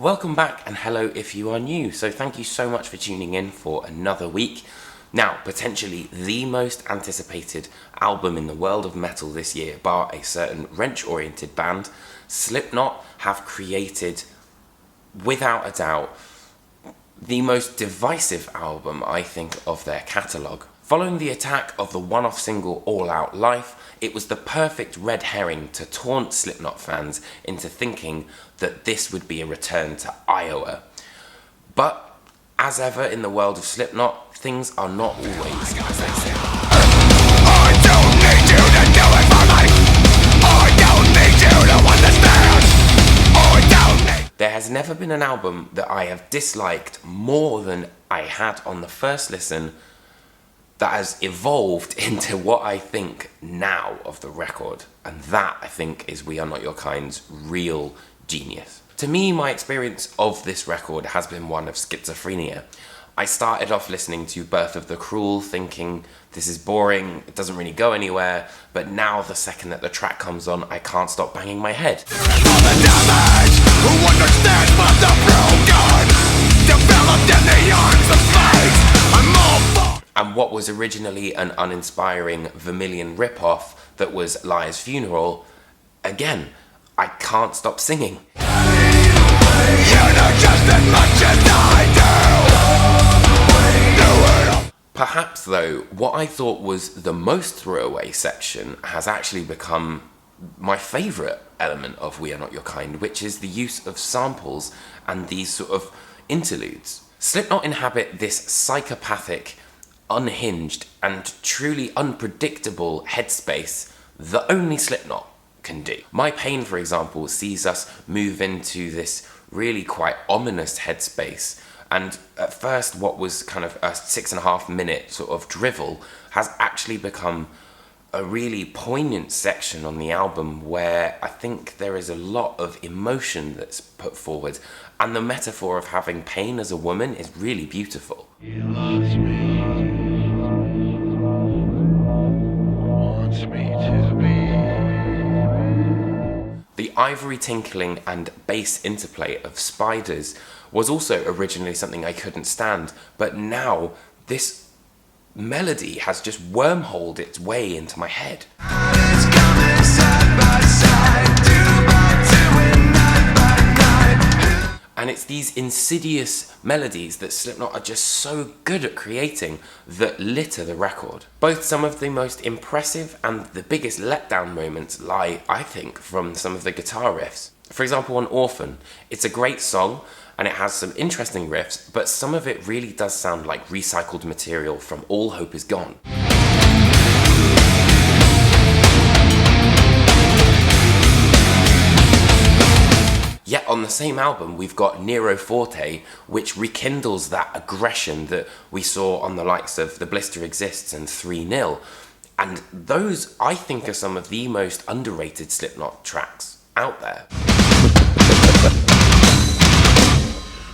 Welcome back and hello if you are new. So thank you so much for tuning in for another week. Now, potentially the most anticipated album in the world of metal this year, bar a certain wrench-oriented band, Slipknot have created, without a doubt, the most divisive album, I think, of their catalogue. Following the attack of the one-off single All Out Life, it was the perfect red herring to taunt Slipknot fans into thinking that this would be a return to Iowa. But, as ever in the world of Slipknot, things are not always as they say. I don't need you to do it for me. I don't need you to understand. I don't need... There has never been an album that I have disliked more than I had on the first listen that has evolved into what I think now of the record. And that, I think, is We Are Not Your Kind's real genius. To me, my experience of this record has been one of schizophrenia. I started off listening to Birth of the Cruel thinking, this is boring, it doesn't really go anywhere, but now the second that the track comes on, I can't stop banging my head. All the damage, who understands but the broken, developed in the arms of slaves. I'm all for... And what was originally an uninspiring Vermilion ripoff that was Liar's Funeral, again, I can't stop singing. You know just as much as I do. Perhaps though, what I thought was the most throwaway section has actually become my favourite element of We Are Not Your Kind, which is the use of samples and these sort of interludes. Slipknot inhabit this psychopathic, unhinged and truly unpredictable headspace that only Slipknot can do. My Pain, for example, sees us move into this really quite ominous headspace, and at first what was kind of a 6.5 minute sort of drivel has actually become a really poignant section on the album where I think there is a lot of emotion that's put forward, and the metaphor of having pain as a woman is really beautiful. He loves me, wants me to be. The ivory tinkling and bass interplay of Spiders was also originally something I couldn't stand, but now this melody has just wormholed its way into my head. It's coming side by side, 2 by 2 and 9 by 9. And it's these insidious melodies that Slipknot are just so good at creating that litter the record. Both some of the most impressive and the biggest letdown moments lie, I think, from some of the guitar riffs. For example, on Orphan, it's a great song and it has some interesting riffs, but some of it really does sound like recycled material from All Hope Is Gone. Yet on the same album, we've got Nero Forte, which rekindles that aggression that we saw on the likes of The Blister Exists and 3-0. And those, I think, are some of the most underrated Slipknot tracks out there.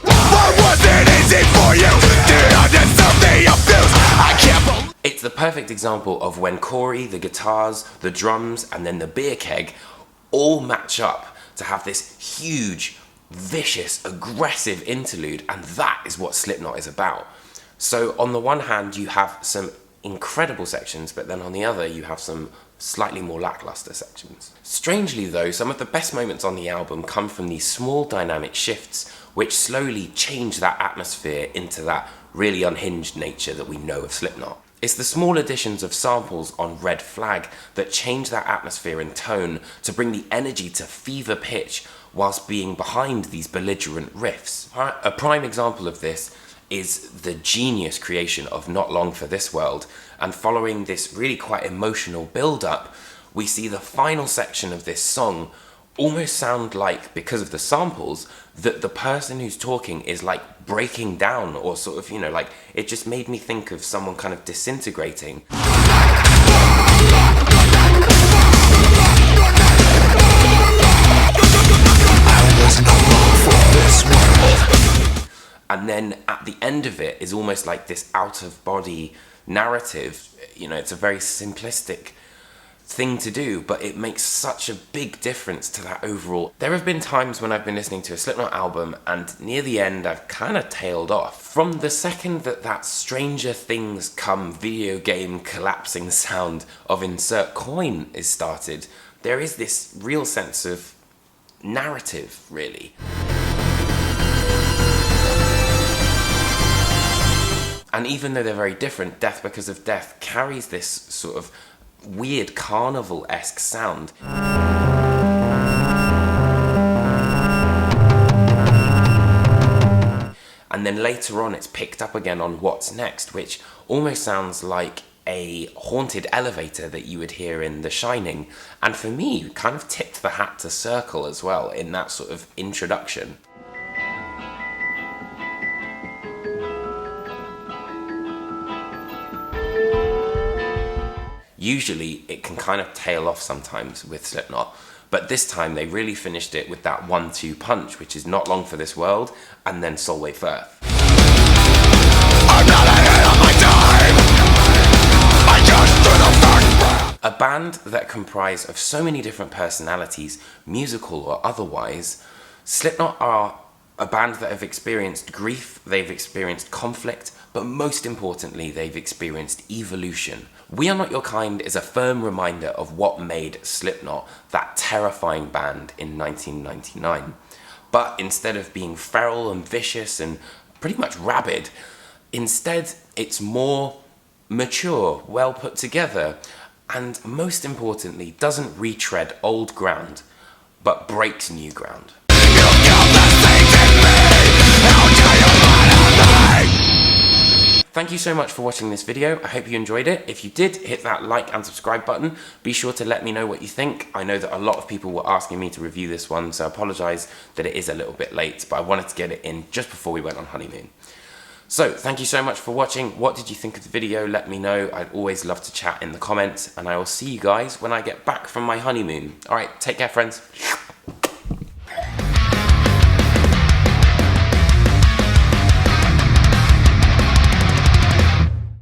Why was it easy for you to understand the abuse? I can't believe... It's the perfect example of when Corey, the guitars, the drums, and then the beer keg all match up to have this huge, vicious, aggressive interlude, and that is what Slipknot is about. So on the one hand, you have some incredible sections, but then on the other, you have some slightly more lackluster sections. Strangely though, some of the best moments on the album come from these small dynamic shifts, which slowly change that atmosphere into that really unhinged nature that we know of Slipknot. It's the small additions of samples on Red Flag that change that atmosphere and tone to bring the energy to fever pitch whilst being behind these belligerent riffs. A prime example of this is the genius creation of Not Long for This World, and following this really quite emotional build-up, we see the final section of this song almost sound like, because of the samples, that the person who's talking is like breaking down, or sort of, you know, like, it just made me think of someone kind of disintegrating. And then at the end of it is almost like this out-of-body narrative. You know, it's a very simplistic thing to do, but it makes such a big difference to that overall. There have been times when I've been listening to a Slipknot album and near the end I've kind of tailed off. From the second that Stranger Things Come video game collapsing sound of insert coin is started, there is this real sense of narrative, really. And even though they're very different, Death Because of Death carries this sort of weird carnival-esque sound. And then later on it's picked up again on What's Next, which almost sounds like a haunted elevator that you would hear in The Shining. And for me, kind of tipped the hat to Circle as well in that sort of introduction. Usually it can kind of tail off sometimes with Slipknot, but this time they really finished it with that 1-2 punch, which is Not Long for This World and then Solway Firth. I'm not ahead of my time. I just do the first breath. A band that comprise of so many different personalities, musical or otherwise, Slipknot are a band that have experienced grief, they've experienced conflict, but most importantly, they've experienced evolution. We Are Not Your Kind is a firm reminder of what made Slipknot that terrifying band in 1999. But instead of being feral and vicious and pretty much rabid, instead it's more mature, well put together, and most importantly, doesn't retread old ground, but breaks new ground. Thank you so much for watching this video. I hope you enjoyed it. If you did, hit that like and subscribe button. Be sure to let me know what you think. I know that a lot of people were asking me to review this one, so I apologise that it is a little bit late, but I wanted to get it in just before we went on honeymoon. So, thank you so much for watching. What did you think of the video? Let me know. I'd always love to chat in the comments, and I will see you guys when I get back from my honeymoon. Alright, take care, friends.